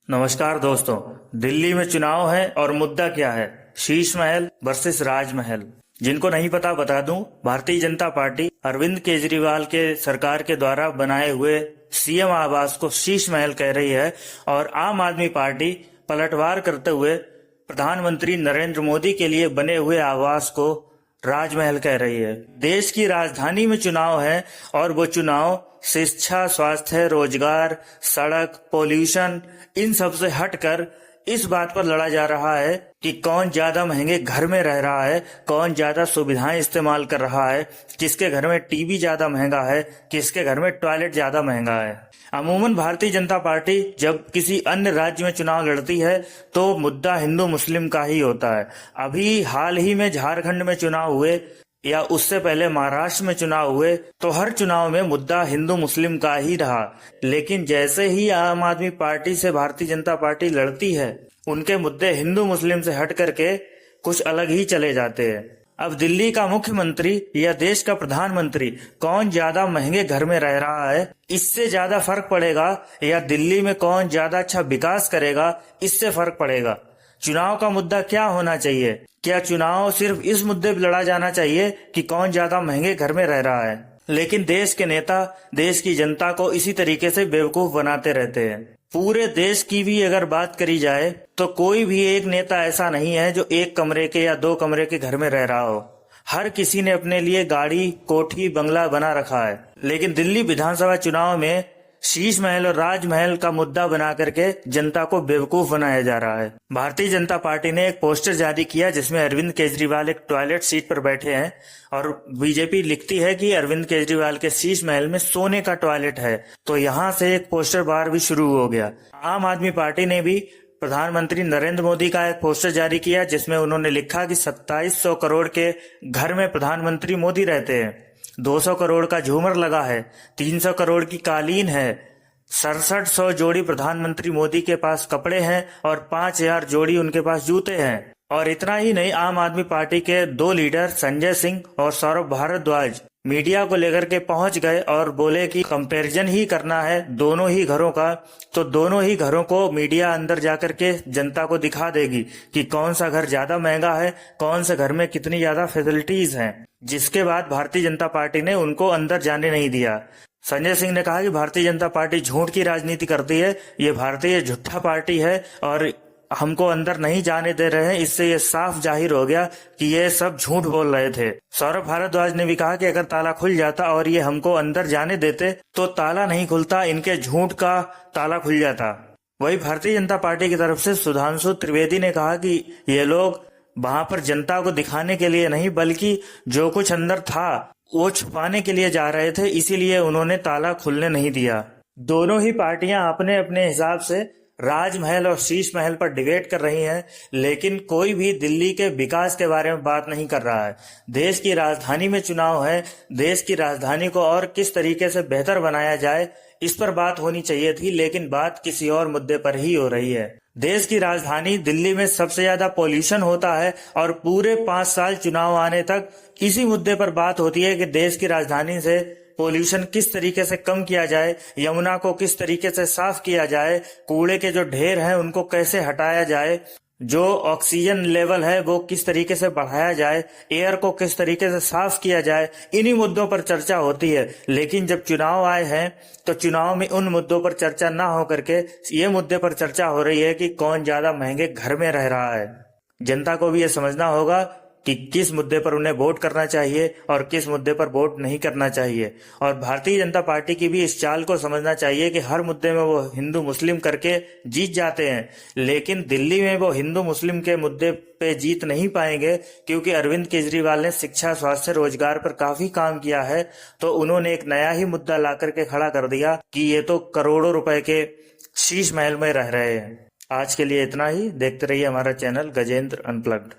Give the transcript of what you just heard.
नमस्कार दोस्तों। दिल्ली में चुनाव है और मुद्दा क्या है? शीश महल वर्सेस राजमहल। जिनको नहीं पता बता दूं, भारतीय जनता पार्टी अरविंद केजरीवाल के सरकार के द्वारा बनाए हुए सीएम आवास को शीश महल कह रही है और आम आदमी पार्टी पलटवार करते हुए प्रधानमंत्री नरेंद्र मोदी के लिए बने हुए आवास को राजमहल कह रही है। देश की राजधानी में चुनाव है और वो चुनाव शिक्षा, स्वास्थ्य, रोजगार, सड़क, पोल्यूशन, इन सब से हटकर इस बात पर लड़ा जा रहा है कि कौन ज्यादा महंगे घर में रह रहा है, कौन ज्यादा सुविधाएं इस्तेमाल कर रहा है, किसके घर में टीवी ज्यादा महंगा है, किसके घर में टॉयलेट ज्यादा महंगा है। अमूमन भारतीय जनता पार्टी जब किसी अन्य राज्य में चुनाव लड़ती है तो मुद्दा हिंदू मुस्लिम का ही होता है। अभी हाल ही में झारखंड में चुनाव हुए या उससे पहले महाराष्ट्र में चुनाव हुए तो हर चुनाव में मुद्दा हिंदू मुस्लिम का ही रहा। लेकिन जैसे ही आम आदमी पार्टी से भारतीय जनता पार्टी लड़ती है, उनके मुद्दे हिंदू मुस्लिम से हट करके कुछ अलग ही चले जाते हैं। अब दिल्ली का मुख्यमंत्री या देश का प्रधानमंत्री कौन ज्यादा महंगे घर में रह रहा है, इससे ज्यादा फर्क पड़ेगा या दिल्ली में कौन ज्यादा अच्छा विकास करेगा, इससे फर्क पड़ेगा। चुनाव का मुद्दा क्या होना चाहिए? क्या चुनाव सिर्फ इस मुद्दे पर लड़ा जाना चाहिए कि कौन ज्यादा महंगे घर में रह रहा है? लेकिन देश के नेता देश की जनता को इसी तरीके से बेवकूफ बनाते रहते हैं। पूरे देश की भी अगर बात करी जाए तो कोई भी एक नेता ऐसा नहीं है जो एक कमरे के या दो कमरे के घर में रह रहा हो। हर किसी ने अपने लिए गाड़ी, कोठी, बंगला बना रखा है। लेकिन दिल्ली विधानसभा चुनाव में शीश महल और राजमहल का मुद्दा बना करके जनता को बेवकूफ बनाया जा रहा है। भारतीय जनता पार्टी ने एक पोस्टर जारी किया जिसमें अरविंद केजरीवाल एक टॉयलेट सीट पर बैठे हैं और बीजेपी लिखती है कि अरविंद केजरीवाल के शीश महल में सोने का टॉयलेट है। तो यहाँ से एक पोस्टर बार भी शुरू हो गया। आम आदमी पार्टी ने भी प्रधानमंत्री नरेंद्र मोदी का एक पोस्टर जारी किया जिसमें उन्होंने लिखा कि 2700 करोड़ के घर में प्रधानमंत्री मोदी रहते हैं, 200 करोड़ का झूमर लगा है, 300 करोड़ की कालीन है, 6700 जोड़ी प्रधानमंत्री मोदी के पास कपड़े हैं और 5000 जोड़ी उनके पास जूते हैं। और इतना ही नहीं, आम आदमी पार्टी के दो लीडर संजय सिंह और सौरभ भारद्वाज मीडिया को लेकर के पहुंच गए और बोले कि कंपैरिजन ही करना है दोनों ही घरों का, तो दोनों ही घरों को मीडिया अंदर जाकर के जनता को दिखा देगी कि कौन सा घर ज्यादा महंगा है, कौन से घर में कितनी ज्यादा फैसिलिटीज हैं। जिसके बाद भारतीय जनता पार्टी ने उनको अंदर जाने नहीं दिया। संजय सिंह ने कहा कि भारतीय जनता पार्टी झूठ की राजनीति करती है, ये भारतीय झूठा पार्टी है और हमको अंदर नहीं जाने दे रहे हैं। इससे ये साफ जाहिर हो गया कि ये सब झूठ बोल रहे थे। सौरभ भारद्वाज ने भी कहा कि अगर ताला खुल जाता और ये हमको अंदर जाने देते तो ताला नहीं खुलता, इनके झूठ का ताला खुल जाता। वही भारतीय जनता पार्टी की तरफ से सुधांशु त्रिवेदी ने कहा कि ये लोग वहां पर जनता को दिखाने के लिए नहीं बल्कि जो कुछ अंदर था वो छुपाने के लिए जा रहे थे, इसीलिए उन्होंने ताला खुलने नहीं दिया। दोनों ही पार्टियां अपने अपने हिसाब से राजमहल और शीश महल पर डिबेट कर रही हैं, लेकिन कोई भी दिल्ली के विकास के बारे में बात नहीं कर रहा है। देश की राजधानी में चुनाव है, देश की राजधानी को और किस तरीके से बेहतर बनाया जाए इस पर बात होनी चाहिए थी, लेकिन बात किसी और मुद्दे पर ही हो रही है। देश की राजधानी दिल्ली में सबसे ज्यादा पॉल्यूशन होता है और पूरे 5 साल चुनाव आने तक इसी मुद्दे पर बात होती है कि देश की राजधानी से पोल्यूशन किस तरीके से कम किया जाए, यमुना को किस तरीके से साफ किया जाए, कूड़े के जो ढेर हैं उनको कैसे हटाया जाए, जो ऑक्सीजन लेवल है वो किस तरीके से बढ़ाया जाए, एयर को किस तरीके से साफ किया जाए, इन्हीं मुद्दों पर चर्चा होती है। लेकिन जब चुनाव आए हैं तो चुनाव में उन मुद्दों पर चर्चा ना हो करके ये मुद्दे पर चर्चा हो रही है कि कौन ज्यादा महंगे घर में रह रहा है। जनता को भी ये समझना होगा कि किस मुद्दे पर उन्हें वोट करना चाहिए और किस मुद्दे पर वोट नहीं करना चाहिए। और भारतीय जनता पार्टी की भी इस चाल को समझना चाहिए कि हर मुद्दे में वो हिंदू मुस्लिम करके जीत जाते हैं, लेकिन दिल्ली में वो हिंदू मुस्लिम के मुद्दे पे जीत नहीं पाएंगे क्योंकि अरविंद केजरीवाल ने शिक्षा, स्वास्थ्य, रोजगार पर काफी काम किया है। तो उन्होंने एक नया ही मुद्दा ला करके खड़ा कर दिया कि ये तो करोड़ों रुपए के शीश महल में रह रहे हैं। आज के लिए इतना ही। देखते रहिए हमारा चैनल गजेंद्र अनप्लग्ड।